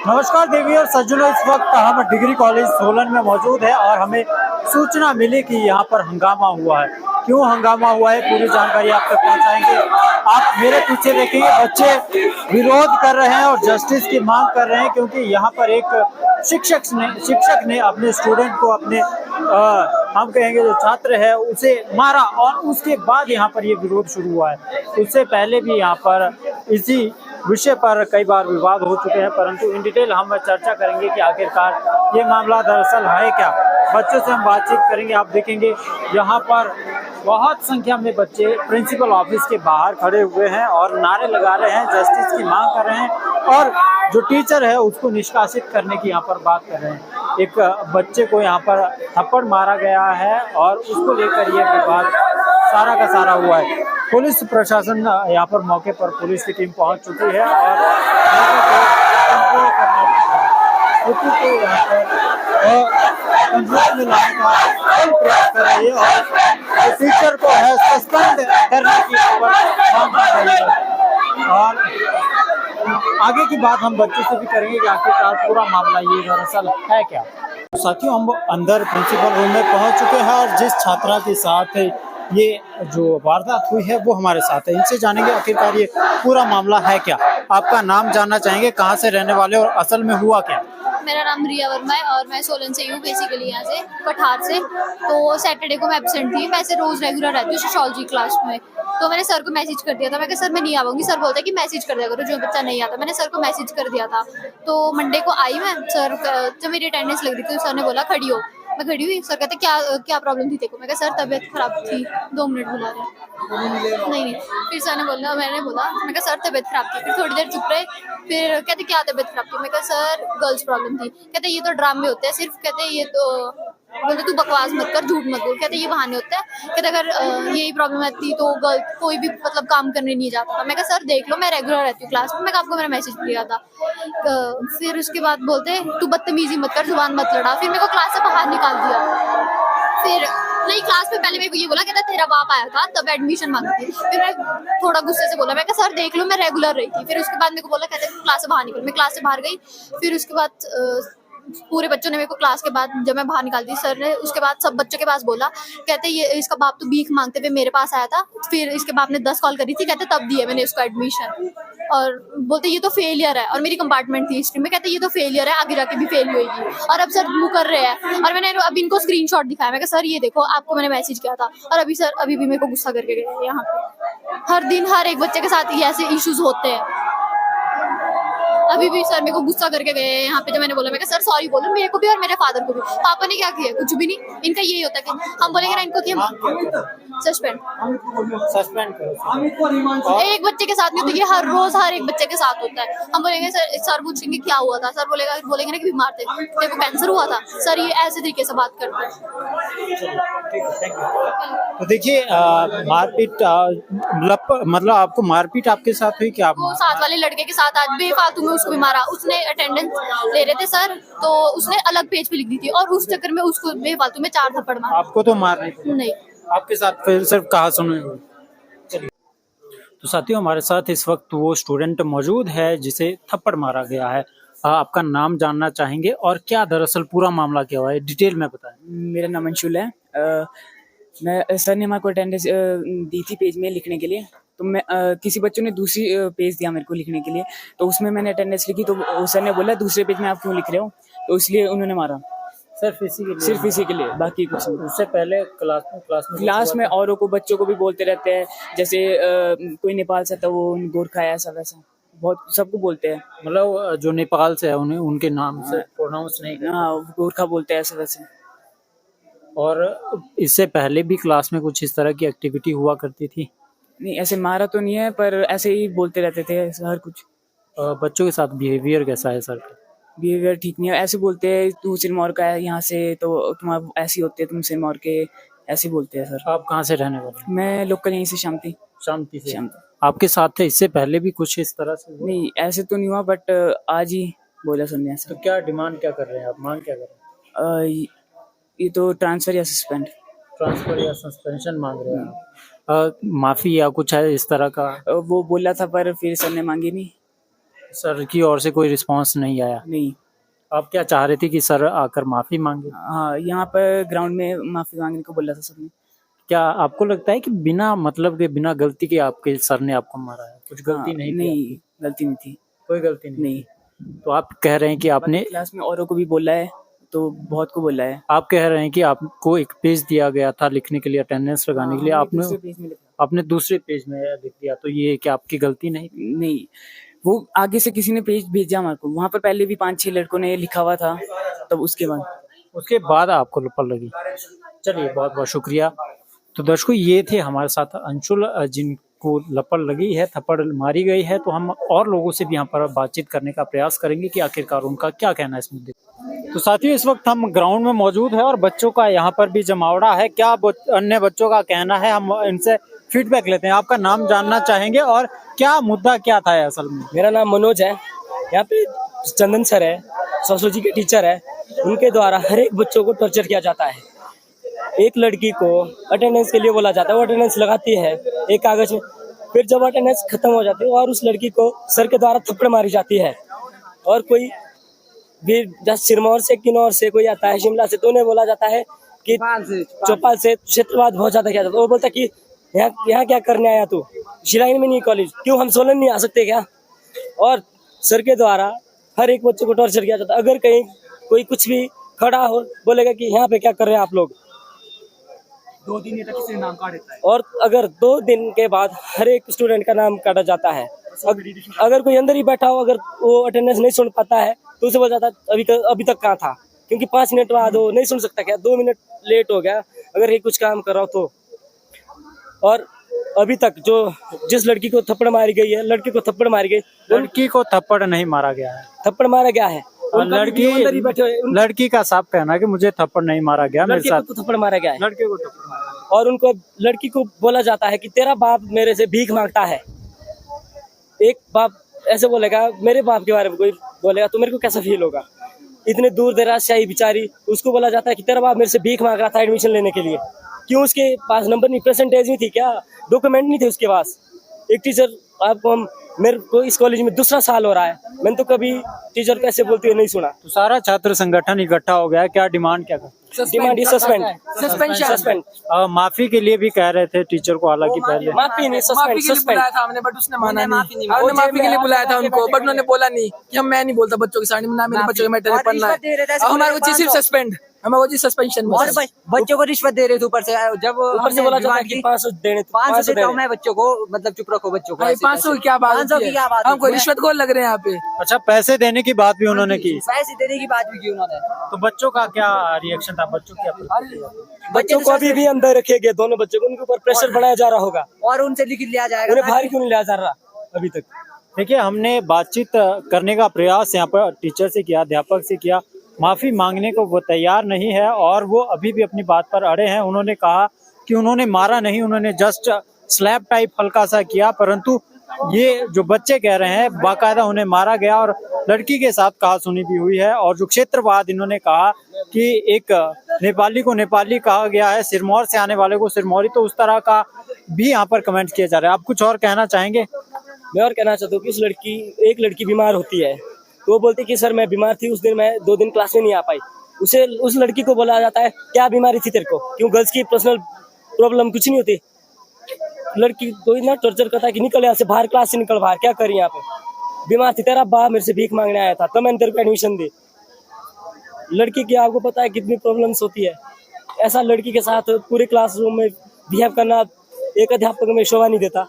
नमस्कार देवी और सज्जनों, इस वक्त हम डिग्री कॉलेज सोलन में मौजूद है और हमें सूचना मिली कि यहाँ पर हंगामा हुआ है। क्यों हंगामा हुआ है, पूरी जानकारी आप तक पहुँचाएंगे। आप मेरे पीछे देखेंगे, बच्चे विरोध कर रहे हैं और जस्टिस की मांग कर रहे हैं, क्योंकि यहाँ पर एक शिक्षक ने अपने स्टूडेंट को, अपने हम कहेंगे जो छात्र है उसे मारा और उसके बाद यहाँ पर ये विरोध शुरू हुआ है। उससे पहले भी यहाँ पर इसी विषय पर कई बार विवाद हो चुके हैं, परंतु इन डिटेल हम चर्चा करेंगे कि आखिरकार ये मामला दरअसल है क्या। बच्चों से हम बातचीत करेंगे। आप देखेंगे यहाँ पर बहुत संख्या में बच्चे प्रिंसिपल ऑफिस के बाहर खड़े हुए हैं और नारे लगा रहे हैं, जस्टिस की मांग कर रहे हैं और जो टीचर है उसको निष्कासित करने की यहाँ पर बात कर रहे हैं। एक बच्चे को यहाँ पर थप्पड़ मारा गया है और उसको लेकर ये विवाद सारा का सारा हुआ है। पुलिस प्रशासन यहाँ पर मौके पर पुलिस की टीम पहुंच चुकी है और स्थिति को यहाँ पर कंट्रोल में लाने का प्रयास कर रही है और टीचर को है सस्पेंड करने की मांग कर रही है। और आगे की बात हम बच्चों से भी करेंगे कि आखिरकार पूरा मामला ये दरअसल है क्या। साथियों, हम अंदर प्रिंसिपल रूम में पहुंच चुके हैं और जिस छात्रा के साथ ये जो वारदात हुई है वो हमारे साथ है। इनसे जानेंगे आखिरकार ये पूरा मामला है क्या। आपका नाम जानना चाहेंगे, कहाँ से रहने वाले और असल में हुआ क्या? मेरा नाम रिया वर्मा है और मैं सोलन से हूँ, बेसिकली यहाँ से पठार से। तो सैटरडे को मैं एब्सेंट थी। मैं ऐसे रोज रेगुलर रहती हूँ सोशियोलॉजी क्लास में। तो मैंने सर को मैसेज कर दिया था, मैं कहा सर मैं नहीं आऊँगी। सर बोलता है कि मैसेज कर दिया करो जो बच्चा नहीं आता। मैंने सर को मैसेज कर दिया था। तो मंडे को आई मैं, सर जब मेरी अटेंडेंस लग रही थी सर ने बोला खड़ी हो। मैं खड़ी हुई। सर कहते क्या प्रॉब्लम थी तेको। मैं कहा सर तबीयत खराब थी, 2 मिनट बुला रहे। नहीं। फिर सर ने बोला, मैंने बोला, मैं कहा सर तबीयत खराब थी। फिर थोड़ी देर चुप रहे। फिर कहते क्या तबीयत खराब थी। मैं कहा सर गर्ल्स प्रॉब्लम थी। कहते ये तो ड्रामे होते हैं सिर्फ। कहते ये तो बोलते तू बकवास मत कर, झूठ मत बोल। कहते ये बहाने होते हैं। कहते अगर यही प्रॉब्लम रहती तो गर्ल कोई भी मतलब काम करने नहीं जाता था। मैं कहा सर देख लो मैं रेगुलर रहती हूँ क्लास में। मैं आपको मेरा मैसेज किया था। फिर उसके बाद बोलते तू बदतमीजी मत कर, जुबान मत लड़ा। फिर मेरे को क्लास से बाहर निकाल दिया। फिर नहीं, क्लास में पहले मेरे को ये बोला, कहता तेरा बाप आया था तब एडमिशन मांगी थी। फिर मैं थोड़ा गुस्से से बोला, मैं कहा सर देख लो मैं रेगुलर रही थी। फिर उसके बाद मेरे को बोला, कहते क्लास से बाहर निकल। मैं क्लास से बाहर गई। फिर उसके बाद पूरे बच्चों ने मेरे को क्लास के बाद जब मैं बाहर निकालती, सर ने उसके बाद सब बच्चों के पास बोला, कहते ये इसका बाप तो भीख मांगते हुए मेरे पास आया था। फिर इसके बाप ने 10 कॉल करी थी, कहते तब दिए मैंने उसको एडमिशन। और बोलते ये तो फेलियर है। और मेरी कंपार्टमेंट थी हिस्ट्री में। कहते ये तो फेलियर है, आगे जाके भी फेल होगी। और अब सर वो कर रहे हैं। और मैंने अब इनको स्क्रीनशॉट दिखाया। मैं कहा सर ये देखो आपको मैंने मैसेज किया था। और अभी सर अभी भी मेरे को गुस्सा करके गए। यहाँ पे हर दिन हर एक बच्चे के साथ ये ऐसे इश्यूज होते हैं। अभी भी सर मेरे को गुस्सा करके गए यहाँ पे। जब मैंने बोला, मैं कहा सर सॉरी बोलो मेरे को भी और मेरे फादर को भी। पापा ने क्या किया, कुछ भी नहीं। इनका यही होता है कि हम बोलेंगे ना इनको कि हम सस्पेंड एक बच्चे के साथ नहीं होता, ये हर रोज हर एक बच्चे के साथ होता है। हम बोलेंगे सर पूछेंगे क्या हुआ था। सर बोलेंगे ना कि बीमार थे, तेरे को कैंसर हुआ था। सर ये ऐसे तरीके से बात करते हैं। तो देखिए, मारपीट मतलब आपको मारपीट आपके साथ हुई क्या? वो साथ वाले लड़के के साथ आज बेफालतू में उसको भी मारा। उसने अटेंडेंस ले रहे थे सर, तो उसने अलग पेज पे लिख दी थी और उस चक्कर में उसको बेफालतू में 4 थप्पड़ मारा। आपको तो मार नहीं, आपके साथ फिर सिर्फ कहा सुने हुए। तो साथियों, हमारे साथ इस वक्त वो स्टूडेंट मौजूद है जिसे थप्पड़ मारा गया है। आपका नाम जानना चाहेंगे और क्या दरअसल पूरा मामला क्या हुआ है, डिटेल में बताएं। मेरा नाम अंशुल है। मैं सर ने हमारे को अटेंडेंस दी थी पेज में लिखने के लिए। तो मैं किसी बच्चों ने दूसरी पेज दिया मेरे को लिखने के लिए। तो उसमें मैंने अटेंडेंस लिखी। तो सर ने बोला दूसरे पेज में आप क्यों लिख रहे हो, तो इसलिए उन्होंने मारा। सिर्फ इसी के लिए, बाकी कुछ नहीं। उससे पहले क्लास में औरों को बच्चों को भी बोलते रहते हैं। जैसे कोई नेपाल से था वो गोरखा है, ऐसा वैसा बहुत सबको बोलते हैं। मतलब जो नेपाल से है उन्हें उनके नाम से प्रोनाउंस नहीं करते। हाँ, गोरखा बोलते हैं ऐसा वैसे। और इससे पहले भी क्लास में कुछ इस तरह की एक्टिविटी हुआ करती थी? नहीं, ऐसे मारा तो नहीं है, पर ऐसे ही बोलते रहते थे हर कुछ। बच्चों के साथ बिहेवियर कैसा है सर का? बिहेवियर ठीक नहीं है। ऐसे बोलते हैं तू सिरमौर का है यहाँ से, तो तुम ऐसे होते हैं, तुम सिरमौर के, ऐसे बोलते हैं सर। आप कहाँ से रहने वाले हैं? मैं लोकल यहीं से शांति से। आपके साथ थे इससे पहले भी कुछ इस तरह से? नहीं, ऐसे तो नहीं हुआ, बट आज ही बोला सुनने ऐसा। तो क्या डिमांड क्या कर रहे हैं आप, मांग क्या कर रहे हैं? ये तो ट्रांसफर या सस्पेंशन मांग रहे हैं आप? माफी या कुछ है इस तरह का? वो बोला था पर फिर सर ने मांगी नहीं। सर की ओर से कोई रिस्पांस नहीं आया। नहीं। आप क्या चाह रहे थे कि सर आकर माफी मांगे? हाँ, यहाँ पर ग्राउंड में माफी मांगने को बोला था सबने। क्या आपको लगता है कि बिना मतलब के बिना गलती के आपके सर ने आपको मारा है? कुछ गलती हाँ, नहीं की नहीं आपकी? गलती नहीं थी। कोई गलती नहीं। नहीं। तो आप कह रहे हैं कि आपने क्लास में औरों को भी बोला है, तो बहुत को बोला है। आप कह रहे हैं कि आपको एक पेज दिया गया था लिखने के लिए, अटेंडेंस लगाने के लिए, हाँ, आपने दूसरे पेज में लिखा। आपने दूसरे पेज में लिख दिया, तो ये क्या आपकी गलती नहीं थी? नहीं, वो आगे से किसी ने पेज भेजा हमारे को, वहाँ पर पहले भी 5-6 लड़कों ने लिखा हुआ था, तब उसके बाद आपको लपड़ लगी। चलिए, बहुत बहुत शुक्रिया। तो दर्शकों, ये थे हमारे साथ अंशुल, जिनको लपड़ लगी है, थप्पड़ मारी गई है। तो हम और लोगों से भी यहाँ पर बातचीत करने का प्रयास करेंगे कि आखिरकार उनका क्या कहना है इस मुद्दे पर। तो साथियों, इस वक्त हम ग्राउंड में मौजूद है और बच्चों का यहाँ पर भी जमावड़ा है। क्या अन्य बच्चों का कहना है, हम इनसे फीडबैक लेते हैं। आपका नाम जानना चाहेंगे और क्या मुद्दा क्या था असल में? मेरा नाम मनोज है। यहाँ पे चंदन सर है, सोशियोलॉजी के टीचर है, उनके द्वारा हर एक बच्चों को टॉर्चर किया जाता है। एक लड़की को अटेंडेंस के लिए बोला जाता है, वो अटेंडेंस लगाती है एक कागज में, फिर जब अटेंडेंस खत्म हो जाती है और उस लड़की को सर के द्वारा थप्पड़ मारी जाती है। और कोई भी सिरमौर से, किन्नौर से कोई आता है, शिमला से, तो उन्हें बोला जाता है कि चौपाल से क्षेत्रवाद बहुत ज्यादा किया जाता है। वो बोलता है कि यहाँ क्या करने आया तू, शिलाइन में नहीं कॉलेज, क्यों हम सोलन नहीं आ सकते क्या? और सर के द्वारा हर एक बच्चे को टॉर्चर किया जाता है। अगर कहीं कोई कुछ भी खड़ा हो, बोलेगा कि यहाँ पे क्या कर रहे हैं आप लोग, 2 दिन तक किसी नाम काट देता है। और अगर 2 दिन के बाद हर एक स्टूडेंट का नाम काटा जाता है। अगर कोई अंदर ही बैठा हो, अगर वो अटेंडेंस नहीं सुन पाता है, तो उसे बोला जाता है अभी तक कहाँ था, क्योंकि 5 मिनट बाद वो नहीं सुन सकता क्या, 2 मिनट लेट हो गया अगर ये कुछ काम कर रहा हो तो। और अभी तक जो जिस लड़की को थप्पड़ मारी गई है, लड़की को थप्पड़ मारी गई, लड़की को थप्पड़ नहीं मारा गया है, थप्पड़ मारा गया है। और लड़की का साफ कहना है कि मुझे थप्पड़ नहीं मारा गया, मेरे साथ थप्पड़ मारा गया है। लड़के को थप्पड़ मारा। और उनको लड़की को बोला जाता है कि तेरा बाप मेरे से भीख मांगता है। एक बाप ऐसे बोलेगा, मेरे बाप के बारे में कोई बोलेगा तो मेरे को कैसा फील होगा? इतने दूर दराज से आई बेचारी, उसको बोला जाता है कि तेरा बाप मेरे से भीख मांग रहा था एडमिशन लेने के लिए। क्यों उसके पास नंबर नहीं, परसेंटेज नहीं थी क्या, डॉक्यूमेंट नहीं थे उसके पास? एक टीचर आपको मेरे को इस कॉलेज में दूसरा साल हो रहा है, मैंने तो कभी टीचर को ऐसे बोलते हुए नहीं सुना। तो सारा छात्र संगठन इकट्ठा हो गया है, क्या डिमांड क्या करते? Demand suspend. माफी के लिए भी कह रहे थे टीचर को, हालांकि पहले माफी नहीं, माफी के लिए बुलाया था हमने, बट उसने माना नहीं। हमने माफी के लिए बुलाया था उनको, बट उन्होंने बोला नहीं कि मैं नहीं बोलता बच्चों के सामने, ना मेरे बच्चों के मैटर पढ़ना है। हमारे को सिर्फ सस्पेंड, हमें वो सस्पेंशन और बच्चों को रिश्वत दे रहे थे ऊपर से, जब ऊपर से बोला जाता है कि 500 देने, 500 देता हूं मैं बच्चों को, मतलब चुप रखो बच्चों को। 500 की क्या बात होती है? हमको रिश्वत को लग रहे हैं यहाँ पे। अच्छा, पैसे देने की बात भी उन्होंने की, पैसे देने की बात भी की उन्होंने। तो बच्चों का क्या रिएक्शन था? बच्चों की बच्चों को अभी भी अंदर रखे गए, दोनों बच्चों को, उनके ऊपर प्रेशर बढ़ाया जा रहा होगा और उनसे लिख लिया जाएगा। उन्हें बाहर क्यों नहीं लिया जा रहा अभी तक? देखिए, हमने बातचीत करने का प्रयास यहाँ पर टीचर से किया, अध्यापक से किया, माफी मांगने को वो तैयार नहीं है और वो अभी भी अपनी बात पर अड़े हैं। उन्होंने कहा कि उन्होंने मारा नहीं, उन्होंने जस्ट स्लैप टाइप हल्का सा किया, परंतु ये जो बच्चे कह रहे हैं बाकायदा उन्हें मारा गया और लड़की के साथ कहासुनी भी हुई है। और जो क्षेत्रवाद इन्होंने कहा कि एक नेपाली को नेपाली कहा गया है, सिरमौर से आने वाले को सिरमौरी, तो उस तरह का भी यहाँ पर कमेंट किया जा रहा है। आप कुछ और कहना चाहेंगे? मैं और कहना चाहता हूँ कि एक लड़की बीमार होती है तो वो बोलती कि सर मैं बीमार थी, उस दिन मैं 2 दिन क्लास में नहीं आ पाई। उस लड़की को बोला जाता है क्या बीमारी थी तेरे को, क्यों? गर्ल्स की पर्सनल प्रॉब्लम कुछ नहीं होती। लड़की को इतना टॉर्चर करता है कि निकल यहाँ से बाहर, क्लास से निकल बाहर, क्या करी यहाँ पे? बीमार थी, तेरा बाप मेरे से भीख मांगने आया था, तो मैंने तेरे को एडमिशन दी। लड़की की आपको पता है कितनी प्रॉब्लम्स होती है। ऐसा लड़की के साथ पूरे क्लासरूम में बिहेव करना एक अध्यापक में शोभा नहीं देता।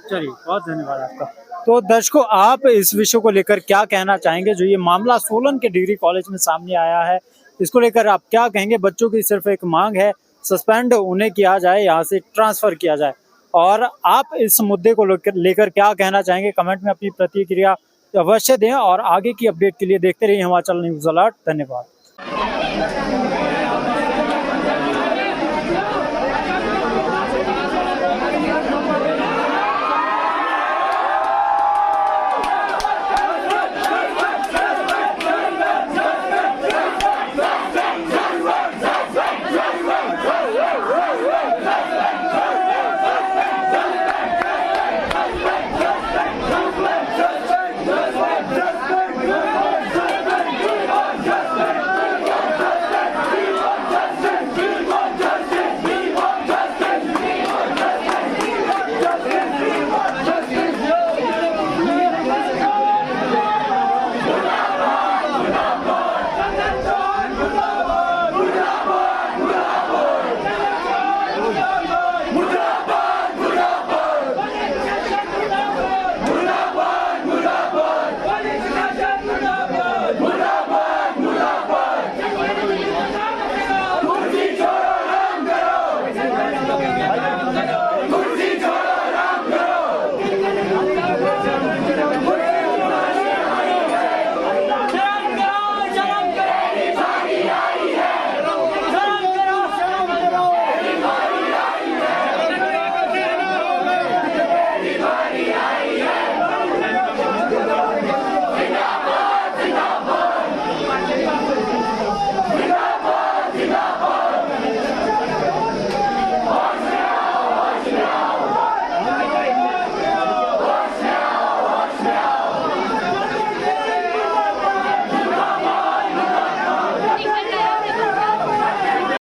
चलिए, बहुत धन्यवाद आपका। तो दर्शकों, आप इस विषय को लेकर क्या कहना चाहेंगे? जो ये मामला सोलन के डिग्री कॉलेज में सामने आया है, इसको लेकर आप क्या कहेंगे? बच्चों की सिर्फ एक मांग है, सस्पेंड उन्हें किया जाए, यहाँ से ट्रांसफर किया जाए। और आप इस मुद्दे को लेकर क्या कहना चाहेंगे? कमेंट में अपनी प्रतिक्रिया अवश्य दें और आगे की अपडेट के लिए देखते रहिए हिमाचल न्यूज़ अलर्ट। धन्यवाद।